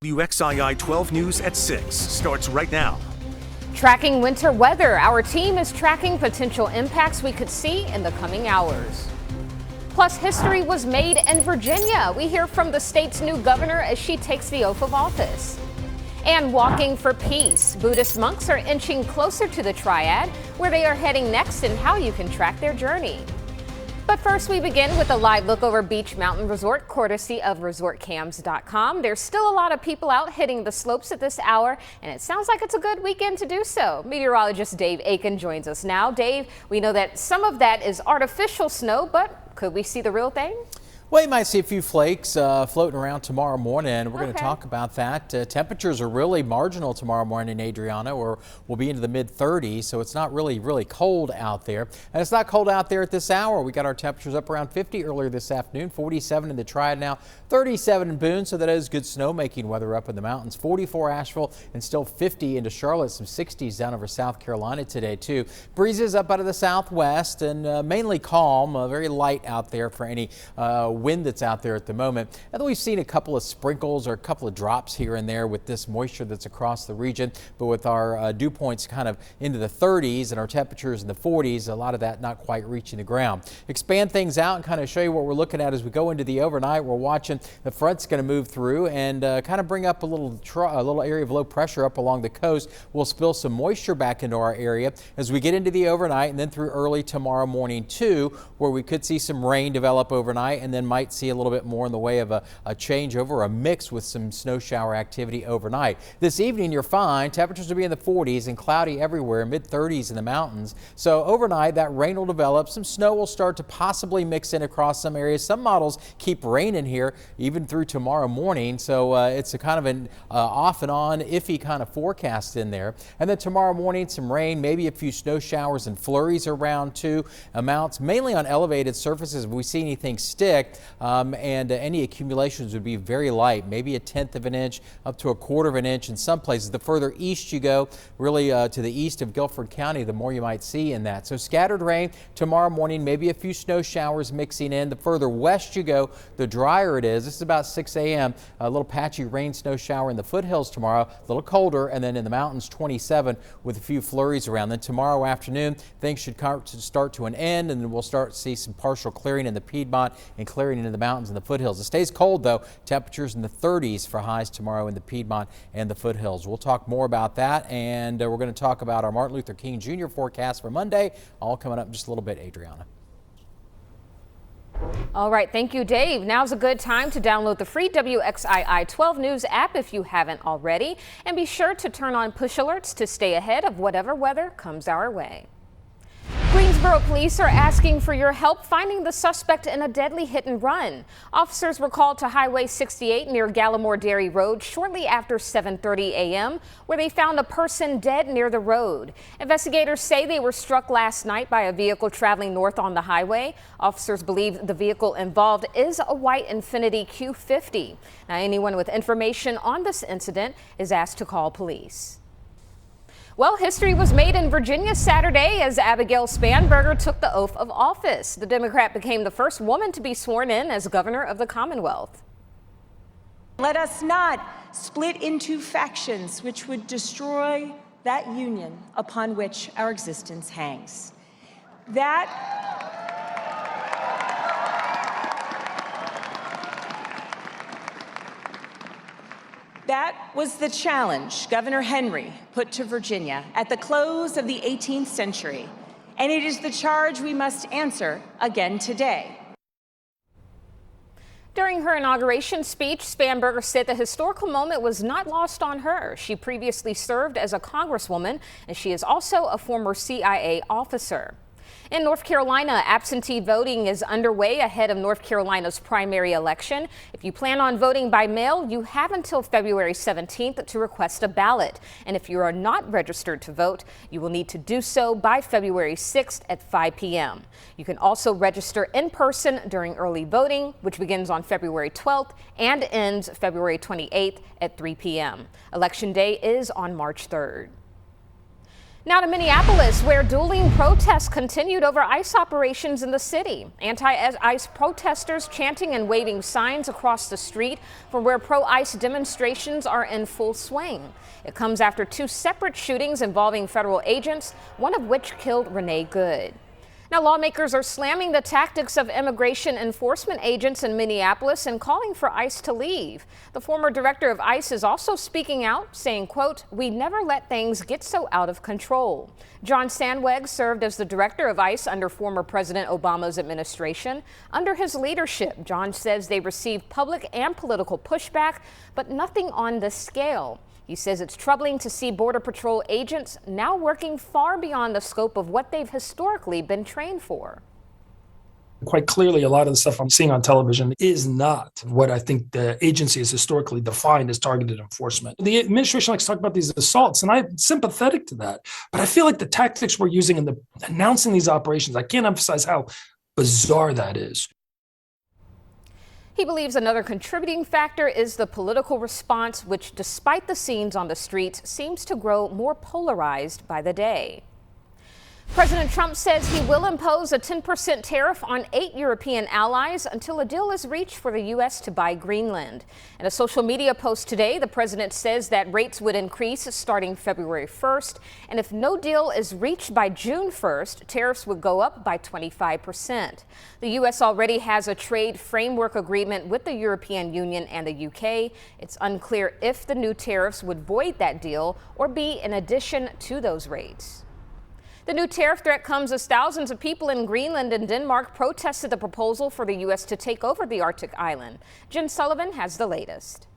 WXII 12 News at 6 starts right now. Tracking winter weather, our team is tracking potential impacts we could see in the coming hours. Plus, history was made in Virginia. We hear from the state's new governor as she takes the oath of office. And walking for peace, Buddhist monks are inching closer to the Triad, where they are heading next and how you can track their journey. But first, we begin with a live look over Beach Mountain Resort, courtesy of resortcams.com. There's still a lot of people out hitting the slopes at this hour, and it sounds like it's a good weekend to do so. Meteorologist Dave Aiken joins us now. Dave, we know that some of that is artificial snow, but could we see the real thing? Well, you might see a few flakes floating around tomorrow morning. We're going to talk about that. Temperatures are really marginal tomorrow morning, Adrianna, or we'll be into the mid-30s, so it's not really cold out there. And it's not cold out there at this hour. We got our temperatures up around 50 earlier this afternoon, 47 in the Triad now, 37 in Boone, so that is good snowmaking weather up in the mountains. 44 Asheville and still 50 into Charlotte, some 60s down over South Carolina today too. Breezes up out of the southwest and mainly calm, very light out there for any wind that's out there at the moment. And then we've seen a couple of sprinkles or a couple of drops here and there with this moisture that's across the region, but with our dew points kind of into the 30s and our temperatures in the 40s, a lot of that not quite reaching the ground. Expand things out and kind of show you what we're looking at as we go into the overnight. We're watching the front's going to move through and kind of bring up a little area of low pressure up along the coast. We'll spill some moisture back into our area as we get into the overnight and then through early tomorrow morning too, where we could see some rain develop overnight and then might see a little bit more in the way of a changeover, a mix with some snow shower activity overnight. This evening you're fine. Temperatures will be in the 40s and cloudy everywhere, mid-30s in the mountains. So overnight that rain will develop. Some snow will start to possibly mix in across some areas. Some models keep rain in here even through tomorrow morning. So it's a kind of an off and on iffy kind of forecast in there. And then tomorrow morning some rain, maybe a few snow showers and flurries around too. Amounts mainly on elevated surfaces. If we see anything stick, and any accumulations would be very light, maybe 1/10 of an inch up to 1/4 of an inch in some places. The further east you go, really to the east of Guilford County, the more you might see in that. So scattered rain tomorrow morning, maybe a few snow showers mixing in. The further west you go, the drier it is. This is about 6 a.m. A little patchy rain snow shower in the foothills tomorrow, a little colder, and then in the mountains 27 with a few flurries around. Then tomorrow afternoon things should start to an end, and then we'll start to see some partial clearing in the Piedmont and clearing into the mountains and the foothills. It stays cold though. Temperatures in the 30s for highs tomorrow in the Piedmont and the foothills. We'll talk more about that, and we're going to talk about our Martin Luther King Jr. forecast for Monday, all coming up in just a little bit. Adrianna. All right, thank you, Dave. Now's a good time to download the free WXII 12 News app if you haven't already, and be sure to turn on push alerts to stay ahead of whatever weather comes our way. Greensboro police are asking for your help finding the suspect in a deadly hit and run. Officers were called to Highway 68 near Gallimore Dairy Road shortly after 7:30 a.m., where they found a person dead near the road. Investigators say they were struck last night by a vehicle traveling north on the highway. Officers believe the vehicle involved is a white Infiniti Q50. Now, anyone with information on this incident is asked to call police. Well, history was made in Virginia Saturday as Abigail Spanberger took the oath of office. The Democrat became the first woman to be sworn in as governor of the Commonwealth. Let us not split into factions which would destroy that union upon which our existence hangs. That was the challenge Governor Henry put to Virginia at the close of the 18th century, and it is the charge we must answer again today. During her inauguration speech, Spanberger said the historical moment was not lost on her. She previously served as a congresswoman, and she is also a former CIA officer. In North Carolina, absentee voting is underway ahead of North Carolina's primary election. If you plan on voting by mail, you have until February 17th to request a ballot. And if you are not registered to vote, you will need to do so by February 6th at 5 p.m. You can also register in person during early voting, which begins on February 12th and ends February 28th at 3 p.m. Election Day is on March 3rd. Now to Minneapolis, where dueling protests continued over ICE operations in the city. Anti-ICE protesters chanting and waving signs across the street from where pro-ICE demonstrations are in full swing. It comes after two separate shootings involving federal agents, one of which killed Renee Good. Now, lawmakers are slamming the tactics of immigration enforcement agents in Minneapolis and calling for ICE to leave. The former director of ICE is also speaking out, saying, quote, "We never let things get so out of control." John Sandweg served as the director of ICE under former President Obama's administration. Under his leadership, John says they received public and political pushback, but nothing on this scale. He says it's troubling to see Border Patrol agents now working far beyond the scope of what they've historically been trained for. Quite clearly, a lot of the stuff I'm seeing on television is not what I think the agency has historically defined as targeted enforcement. The administration likes to talk about these assaults, and I'm sympathetic to that. But I feel like the tactics we're using in announcing these operations, I can't emphasize how bizarre that is. He believes another contributing factor is the political response, which, despite the scenes on the streets, seems to grow more polarized by the day. President Trump says he will impose a 10% tariff on 8 European allies until a deal is reached for the U.S. to buy Greenland. In a social media post today, the president says that rates would increase starting February 1st, and if no deal is reached by June 1st, tariffs would go up by 25%. The U.S. already has a trade framework agreement with the European Union and the UK. It's unclear if the new tariffs would void that deal or be in addition to those rates. The new tariff threat comes as thousands of people in Greenland and Denmark protested the proposal for the U.S. to take over the Arctic island. Jen Sullivan has the latest.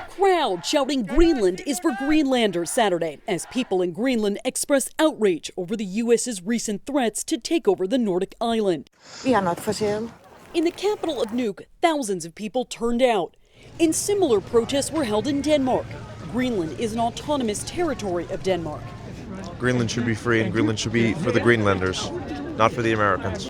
Crowd shouting Greenland is for Greenlanders Saturday as people in Greenland express outrage over the U.S.'s recent threats to take over the Nordic island. We are not for sale. In the capital of Nuuk, thousands of people turned out. And similar protests were held in Denmark. Greenland is an autonomous territory of Denmark. Greenland should be free, and Greenland should be for the Greenlanders, not for the Americans.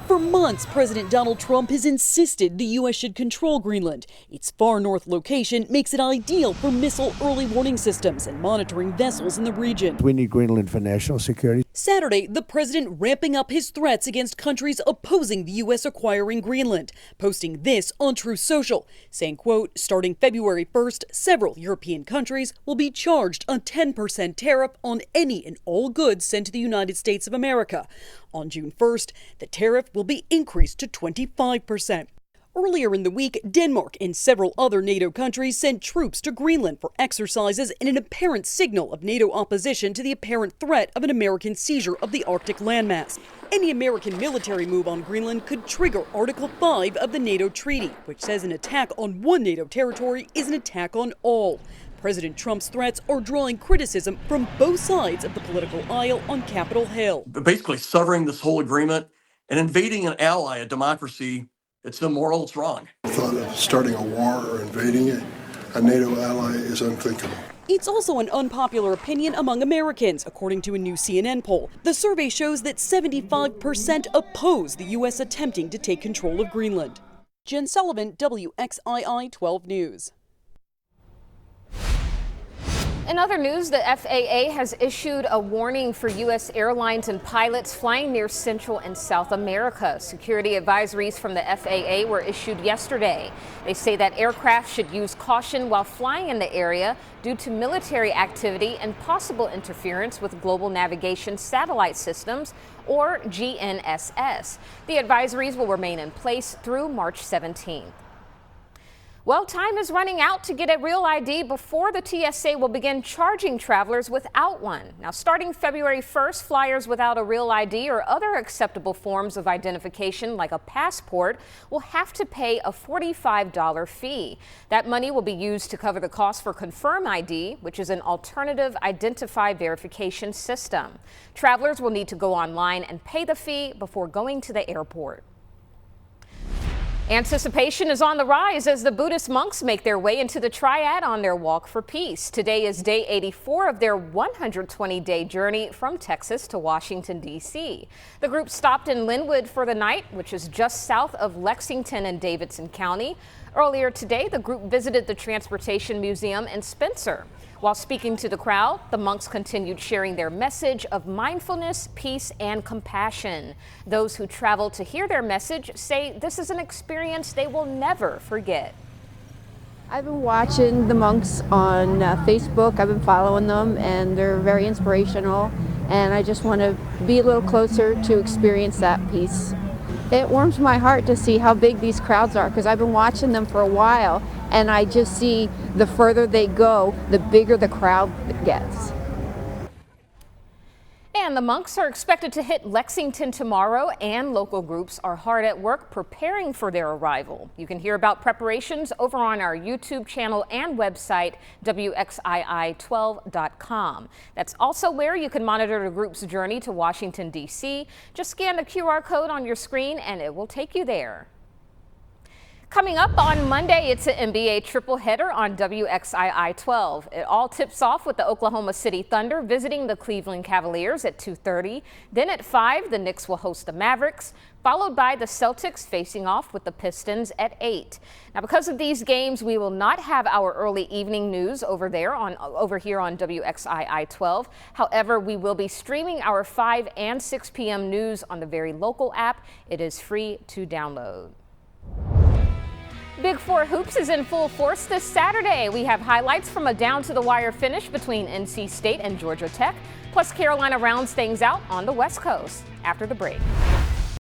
For months, President Donald Trump has insisted the U.S. should control Greenland. Its far north location makes it ideal for missile early warning systems and monitoring vessels in the region. We need Greenland for national security. Saturday, the president ramping up his threats against countries opposing the U.S. acquiring Greenland, posting this on Truth Social, saying, quote, starting February 1st, several European countries will be charged a 10% tariff on any and all goods sent to the United States of America. On June 1st, the tariff will be increased to 25%. Earlier in the week, Denmark and several other NATO countries sent troops to Greenland for exercises in an apparent signal of NATO opposition to the apparent threat of an American seizure of the Arctic landmass. Any American military move on Greenland could trigger Article 5 of the NATO treaty, which says an attack on one NATO territory is an attack on all. President Trump's threats are drawing criticism from both sides of the political aisle on Capitol Hill. Basically severing this whole agreement and invading an ally, a democracy, it's immoral, it's wrong. The thought of starting a war or invading a NATO ally is unthinkable. It's also an unpopular opinion among Americans, according to a new CNN poll. The survey shows that 75% oppose the U.S. attempting to take control of Greenland. Jen Sullivan, WXII 12 News. In other news, the FAA has issued a warning for U.S. airlines and pilots flying near Central and South America. Security advisories from the FAA were issued yesterday. They say that aircraft should use caution while flying in the area due to military activity and possible interference with global navigation satellite systems, or GNSS. The advisories will remain in place through March 17th. Well, time is running out to get a real ID before the TSA will begin charging travelers without one. Now, starting February 1st, flyers without a real ID or other acceptable forms of identification like a passport will have to pay a $45 fee. That money will be used to cover the cost for Confirm ID, which is an alternative identify verification system. Travelers will need to go online and pay the fee before going to the airport. Anticipation is on the rise as the Buddhist monks make their way into the Triad on their walk for peace. Today is day 84 of their 120-day journey from Texas to Washington, D.C. The group stopped in Linwood for the night, which is just south of Lexington and Davidson County. Earlier today, the group visited the Transportation Museum in Spencer. While speaking to the crowd, the monks continued sharing their message of mindfulness, peace, and compassion. Those who traveled to hear their message say this is an experience they will never forget. I've been watching the monks on Facebook. I've been following them, and they're very inspirational, and I just want to be a little closer to experience that peace. It warms my heart to see how big these crowds are, because I've been watching them for a while, and I just see the further they go, the bigger the crowd gets. And the monks are expected to hit Lexington tomorrow, and local groups are hard at work preparing for their arrival. You can hear about preparations over on our YouTube channel and website, WXII12.com. That's also where you can monitor the group's journey to Washington, D.C. Just scan the QR code on your screen and it will take you there. Coming up on Monday, it's an NBA triple header on WXII 12. It all tips off with the Oklahoma City Thunder visiting the Cleveland Cavaliers at 2:30. Then at 5, the Knicks will host the Mavericks, followed by the Celtics facing off with the Pistons at 8. Now, because of these games, we will not have our early evening news over here on WXII 12. However, we will be streaming our 5 and 6 p.m. news on the very local app. It is free to download. Big Four Hoops is in full force this Saturday. We have highlights from a down-to-the-wire finish between NC State and Georgia Tech, plus Carolina rounds things out on the West Coast after the break.